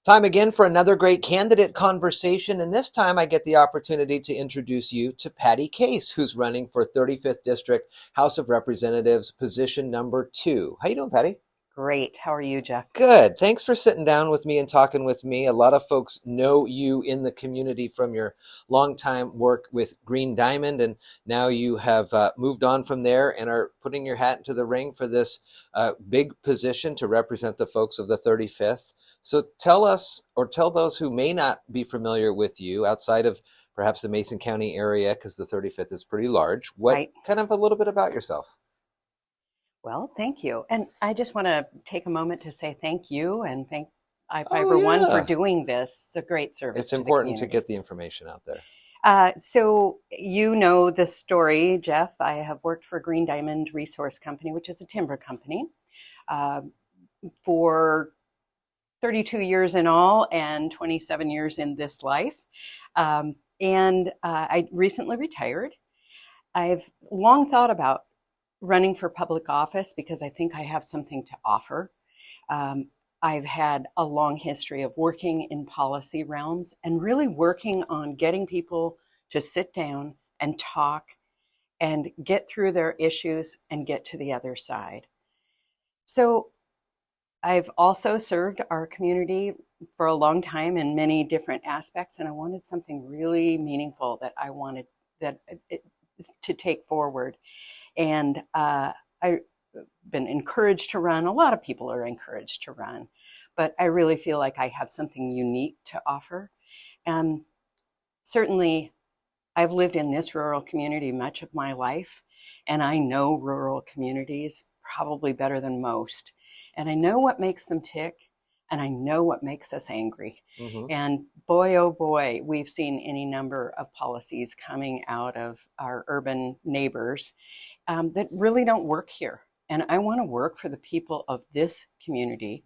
Time again for another great candidate conversation, and this time I get the opportunity to introduce you to Patti Case, who's running for 35th District House of Representatives, position number 2. How you doing, Patti? Great. How are you, Jeff? Good. Thanks for sitting down with me and talking with me. A lot of folks know you in the community from your longtime work with Green Diamond, and now you have moved on from there and are putting your hat into the ring for this big position to represent the folks of the 35th. So tell us, or tell those who may not be familiar with you outside of perhaps the Mason County area, because the 35th is pretty large, what Right. kind of a little bit about yourself? Well, thank you. And I just want to take a moment to say thank you and thank Oh, I-Fiber One for yeah. doing this. It's a great service It's to the important to community. get the information out there. So you know the story, Jeff. I have worked for Green Diamond Resource Company, which is a timber company, uh, for 32 years in all and 27 years in this life. I recently retired. I've long thought about running for public office because I think I have something to offer. Um, I've had a long history of working in policy realms and really working on getting people to sit down and talk and get through their issues and get to the other side. So I've also served our community for a long time in many different aspects, and I wanted something really meaningful that I wanted that it, to take forward. And I've been encouraged to run. A lot of people are encouraged to run, but I really feel like I have something unique to offer. And certainly, I've lived in this rural community much of my life, and I know rural communities probably better than most. And I know what makes them tick, and I know what makes us angry. Hmm. And boy, oh boy, we've seen any number of policies coming out of our urban neighbors that really don't work here. And I want to work for the people of this community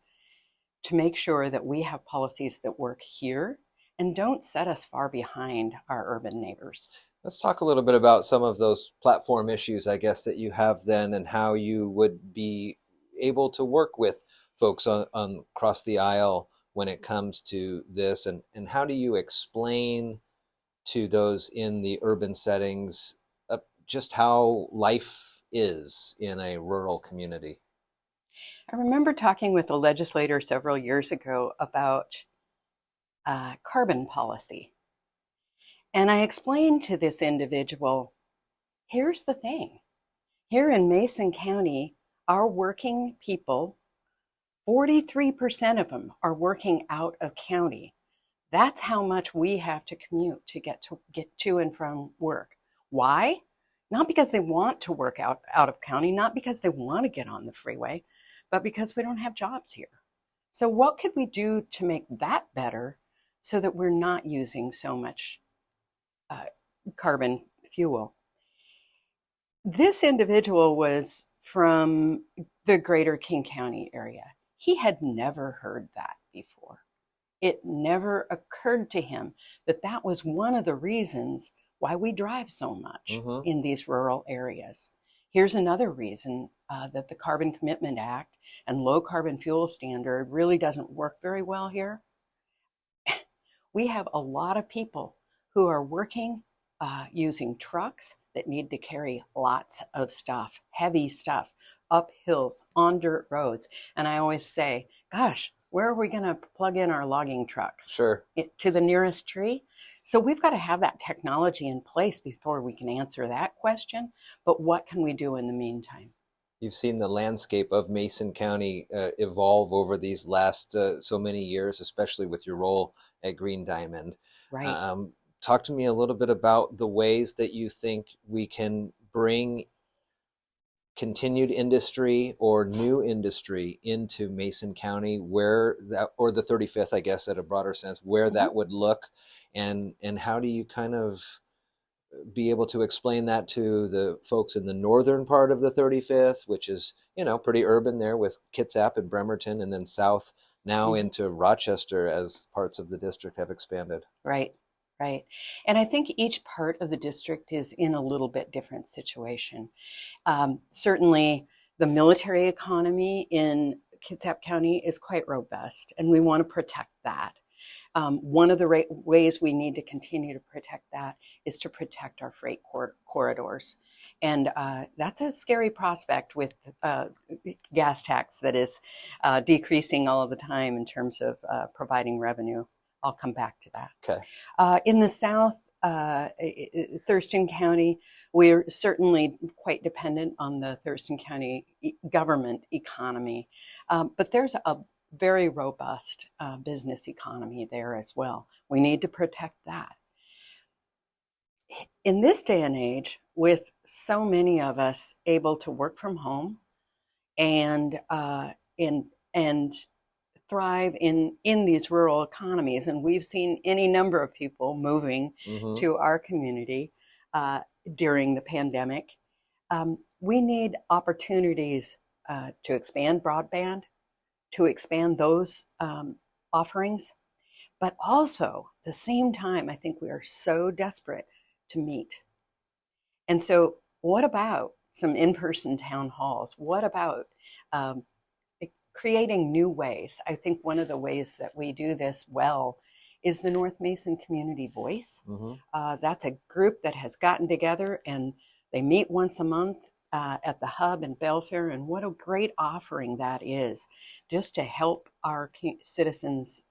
to make sure that we have policies that work here and don't set us far behind our urban neighbors. Let's talk a little bit about some of those platform issues, I guess, that you have then and how you would be able to work with folks on across the aisle when it comes to this. And how do you explain to those in the urban settings just how life is in a rural community? I remember talking with a legislator several years ago about carbon policy. And I explained to this individual, here's the thing. Here in Mason County, our working people, 43% of them are working out of county. That's how much we have to commute to get to and from work. Why? Not because they want to work out of county, not because they want to get on the freeway, but because we don't have jobs here. So what could we do to make that better so that we're not using so much uh, carbon fuel? This individual was from the greater King County area. He had never heard that before. It never occurred to him that that was one of the reasons why we drive so much Hmm. in these rural areas. Here's another reason that the Carbon Commitment Act and low carbon fuel standard really doesn't work very well here. We have a lot of people who are working using trucks that need to carry lots of stuff, heavy stuff, up hills, on dirt roads. And I always say, gosh, where are we going to plug in our logging trucks? Sure. To the nearest tree? So we've got to have that technology in place before we can answer that question. But what can we do in the meantime? You've seen the landscape of Mason County evolve over these last so many years, especially with your role at Green Diamond. Right. Um, Talk to me a little bit about the ways that you think we can bring continued industry or new industry into Mason County, where that, or the 35th, I guess, at a broader sense, where Mhm. that would look, and how do you kind of be able to explain that to the folks in the northern part of the 35th, which is, pretty urban there with Kitsap and Bremerton, and then south now Mhm. into Rochester as parts of the district have expanded. Right, right. And I think each part of the district is in a little bit different situation. Certainly, the military economy in Kitsap County is quite robust, and we want to protect that. One of the ways we need to continue to protect that is to protect our freight corridors. And that's a scary prospect with gas tax that is decreasing all of the time in terms of providing revenue. I'll come back to that. Okay. In the south, Thurston County, we're certainly quite dependent on the Thurston County government economy, but there's a very robust business economy there as well. We need to protect that. In this day and age, with so many of us able to work from home and and thrive in these rural economies, and we've seen any number of people moving to our community during the pandemic. We need opportunities to expand broadband, to expand those offerings, but also at the same time, I think we are so desperate to meet. And so, what about some in-person town halls? What about creating new ways? I think one of the ways that we do this well is the North Mason Community Voice. That's a group that has gotten together and they meet once a month at the hub in Belfair, and what a great offering that is, just to help our citizens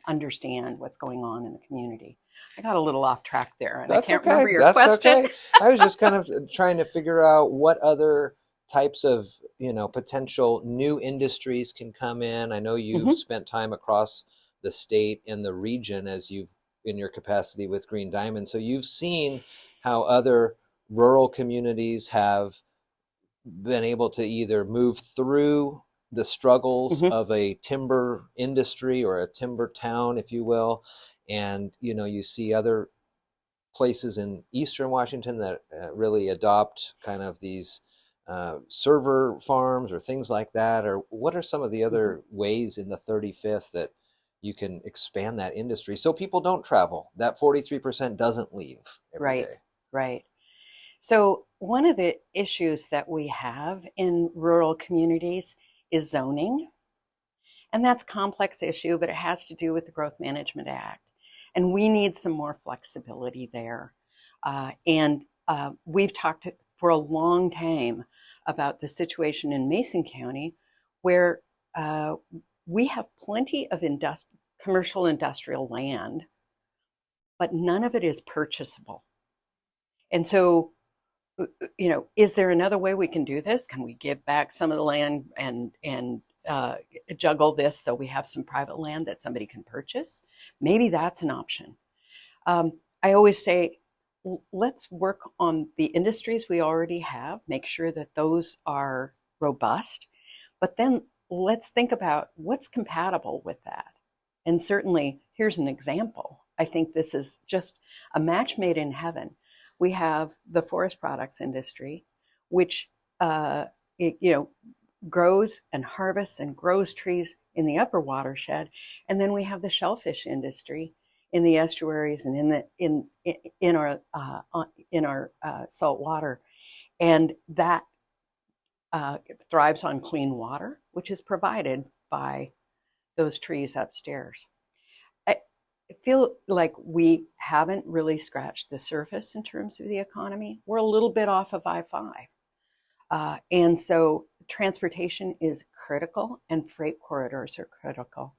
understand what's going on in the community. I got a little off track there, and I That's can't okay. remember your That's question. okay. I was just kind of trying to figure out what other types of, potential new industries can come in. I know you've Mhm. spent time across the state and the region as you've in your capacity with Green Diamond. So you've seen how other rural communities have been able to either move through the struggles Mhm. of a timber industry or a timber town, if you will. And, you see other places in Eastern Washington that really adopt kind of these server farms or things like that? Or what are some of the Mhm. other ways in the 35th that you can expand that industry so people don't travel? That 43% doesn't leave every Right, day. right. So, one of the issues that we have in rural communities is zoning. And that's a complex issue, but it has to do with the Growth Management Act. And we need some more flexibility there. And we've talked for a long time about the situation in Mason County where uh, we have plenty of commercial industrial land, but none of it is purchasable. And so is there another way we can do this? Can we give back some of the land and juggle this so we have some private land that somebody can purchase? Maybe that's an option. I always say, let's work on the industries we already have, make sure that those are robust, but then let's think about what's compatible with that. And certainly, here's an example. I think this is just a match made in heaven. We have the forest products industry, which uh, it, you know grows and harvests and grows trees in the upper watershed, and then we have the shellfish industry in the estuaries and in our salt water, and that thrives on clean water, which is provided by those trees upstairs. I feel like we haven't really scratched the surface in terms of the economy. We're a little bit off of I-5. And so transportation is critical and freight corridors are critical.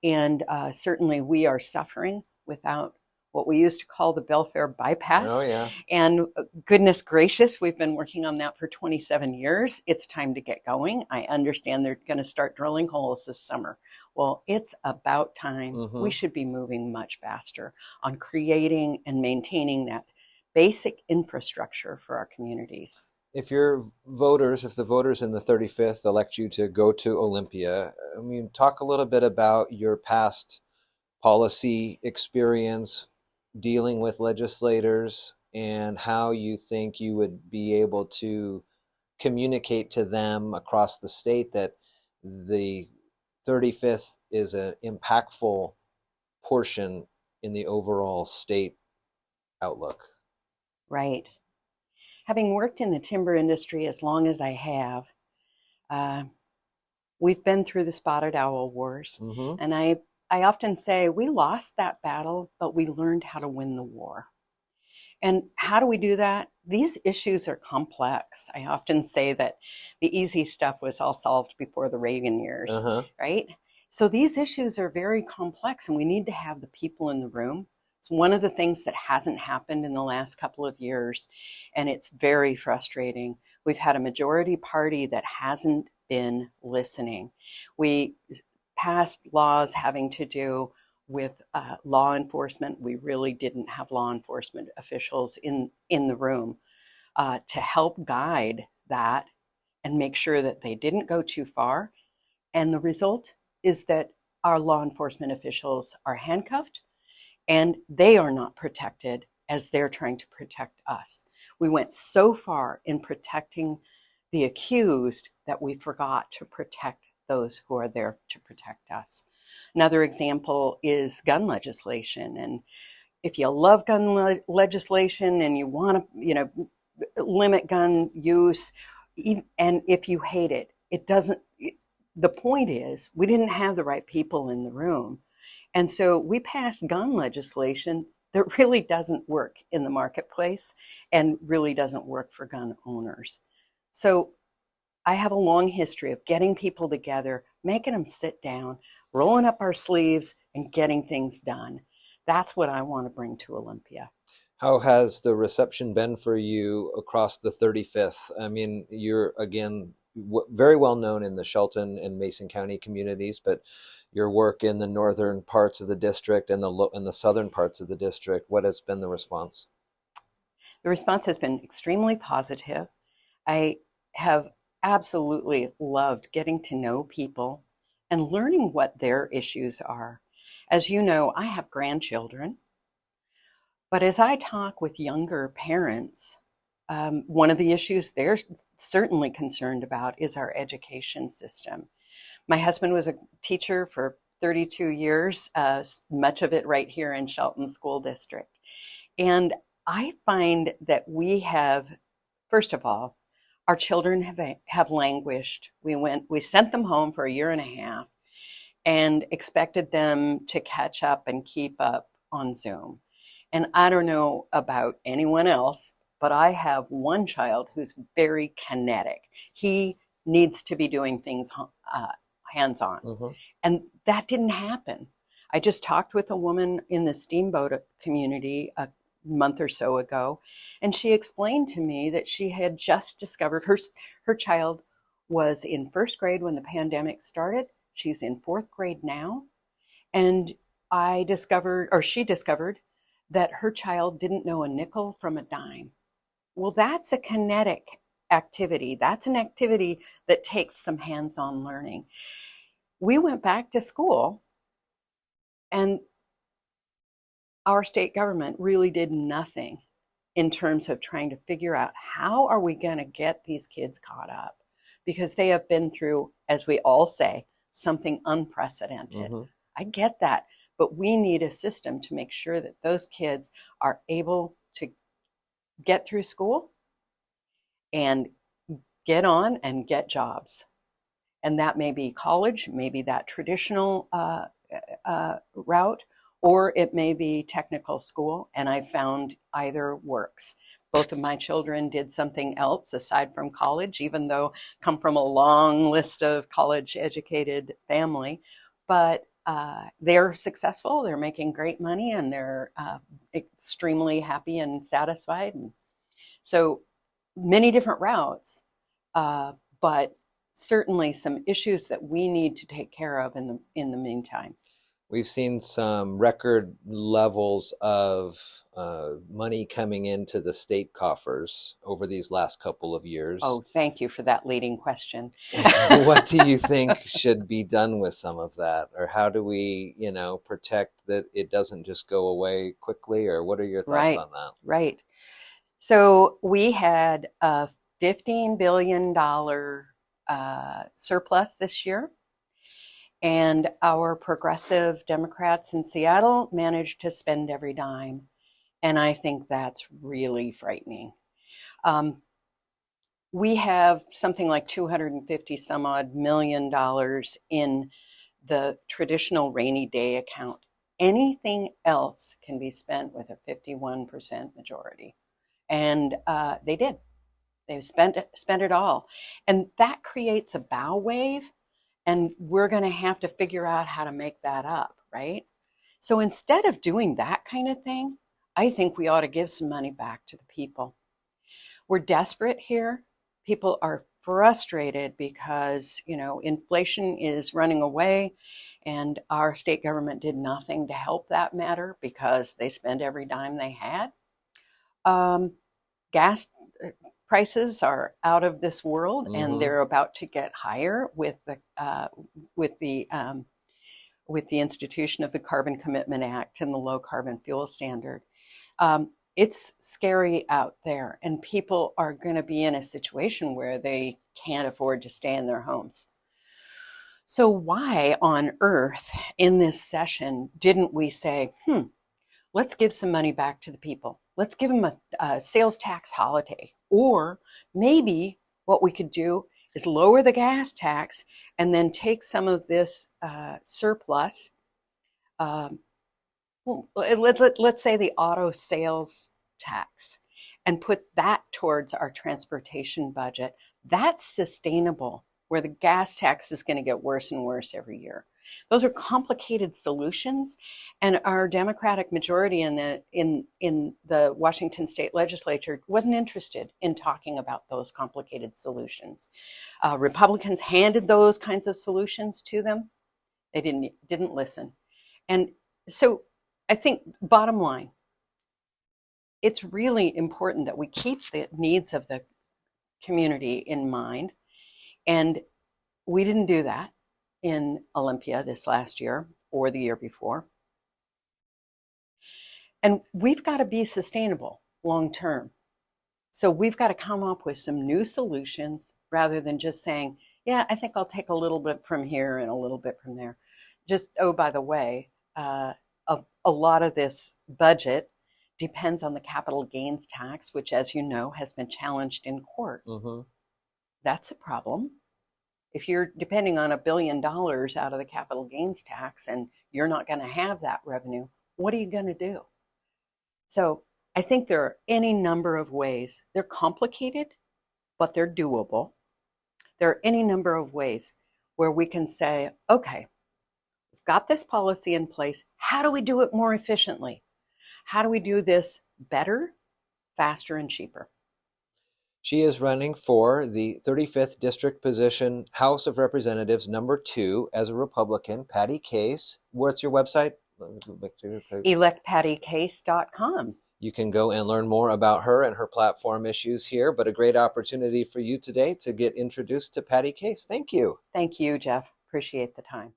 And certainly we are suffering without what we used to call the Belfair Oh, bypass. yeah. And goodness gracious, we've been working on that for 27 years. It's time to get going. I understand they're going to start drilling holes this summer. Well, it's about time. We Mm-hmm. should be moving much faster on creating and maintaining that basic infrastructure for our communities. If the voters in the 35th elect you to go to Olympia, I mean, talk a little bit about your past policy experience dealing with legislators and how you think you would be able to communicate to them across the state that the 35th is an impactful portion in the overall state outlook. Right. Having worked in the timber industry as long as I have, uh, We've been through the spotted owl wars, Mm-hmm. and I often say we lost that battle, but we learned how to win the war. And how do we do that? These issues are complex. I often say that the easy stuff was all solved before the Reagan years, Uh-huh. right? So these issues are very complex, and we need to have the people in the room. It's one of the things that hasn't happened in the last couple of years, and it's very frustrating. We've had a majority party that hasn't been listening. We passed laws having to do with law enforcement. We really didn't have law enforcement officials in the room to help guide that and make sure that they didn't go too far. And the result is that our law enforcement officials are handcuffed and they are not protected as they're trying to protect us. We went so far in protecting the accused that we forgot to protect those who are there to protect us. Another example is gun legislation. And if you love legislation and you want to, limit gun use, and if you hate it, it doesn't. The point is, we didn't have the right people in the room, and so we passed gun legislation that really doesn't work in the marketplace and really doesn't work for gun owners. So I have a long history of getting people together, making them sit down, rolling up our sleeves, and getting things done. That's what I want to bring to Olympia. How has the reception been for you across the 35th? I mean, you're again very well known in the Shelton and Mason County communities, but your work in the northern parts of the district and the southern parts of the district, what has been the response? The response has been extremely positive. I have absolutely loved getting to know people and learning what their issues are. As you know, I have grandchildren, but as I talk with younger parents, one of the issues they're certainly concerned about is our education system. My husband was a teacher for 32 years, much of it right here in Shelton School District. And I find that we have, first of all, our children have languished. We sent them home for a year and a half and expected them to catch up and keep up on Zoom. And I don't know about anyone else, but I have one child who's very kinetic. He needs to be doing things hands on. Mm-hmm. And that didn't happen. I just talked with a woman in the steamboat community a month or so ago, and she explained to me that she had just discovered her child was in first grade when the pandemic started. She's in fourth grade now. And she discovered that her child didn't know a nickel from a dime. Well, that's a kinetic activity. That's an activity that takes some hands on learning. We went back to school, and our state government really did nothing in terms of trying to figure out how are we going to get these kids caught up, because they have been through, as we all say, something unprecedented. Mm-hmm. I get that, but we need a system to make sure that those kids are able to get through school and get on and get jobs. And that may be college, maybe that traditional route, or it may be technical school. And I found either works. Both of my children did something else aside from college, even though come from a long list of college educated family. But they're successful, they're making great money, and they're extremely happy and satisfied. And so many different routes, but certainly some issues that we need to take care of in the meantime. We've seen some record levels of money coming into the state coffers over these last couple of years. Oh, thank you for that leading question. What do you think should be done with some of that? Or how do we, protect that it doesn't just go away quickly? Or what are your thoughts Right, on that? right. So we had a $15 billion surplus this year, and our progressive Democrats in Seattle managed to spend every dime. And I think that's really frightening. Um, We have something like 250 some odd $1 million in the traditional rainy day account. Anything else can be spent with a 51% majority. And they did. They spent it all. And that creates a bow wave, and we're going to have to figure out how to make that up, right? So instead of doing that kind of thing, I think we ought to give some money back to the people. We're desperate here. People are frustrated because, inflation is running away, and our state government did nothing to help that matter because they spent every dime they had. Gas prices are out of this world, and Mm-hmm. they're about to get higher with the with the institution of the Carbon Commitment Act and the Low Carbon Fuel Standard. It's scary out there, and people are going to be in a situation where they can't afford to stay in their homes. So, why on earth in this session didn't we say, let's give some money back to the people? Let's give them a sales tax holiday. Or maybe what we could do is lower the gas tax and then take some of this surplus. Um, let's say the auto sales tax, and put that towards our transportation budget. That's sustainable, where the gas tax is going to get worse and worse every year. Those are complicated solutions, and our Democratic majority in the Washington State Legislature wasn't interested in talking about those complicated solutions. Republicans handed those kinds of solutions to them. They didn't listen, and so I think bottom line, it's really important that we keep the needs of the community in mind. And we didn't do that in Olympia this last year or the year before. And we've got to be sustainable long term. So we've got to come up with some new solutions rather than just saying, yeah, I think I'll take a little bit from here and a little bit from there. Just, oh, by the way, a lot of this budget depends on the capital gains tax, which, as you know, has been challenged in court. Mm-hmm. That's a problem. If you're depending on $1 billion out of the capital gains tax and you're not going to have that revenue, what are you going to do? So I think there are any number of ways. They're complicated, but they're doable. There are any number of ways where we can say, okay, we've got this policy in place. How do we do it more efficiently? How do we do this better, faster, and cheaper? She is running for the 35th District position, House of Representatives, number 2, as a Republican. Patti Case. What's your website? electpatticase.com. You can go and learn more about her and her platform issues here, but a great opportunity for you today to get introduced to Patti Case. Thank you. Thank you, Jeff. Appreciate the time.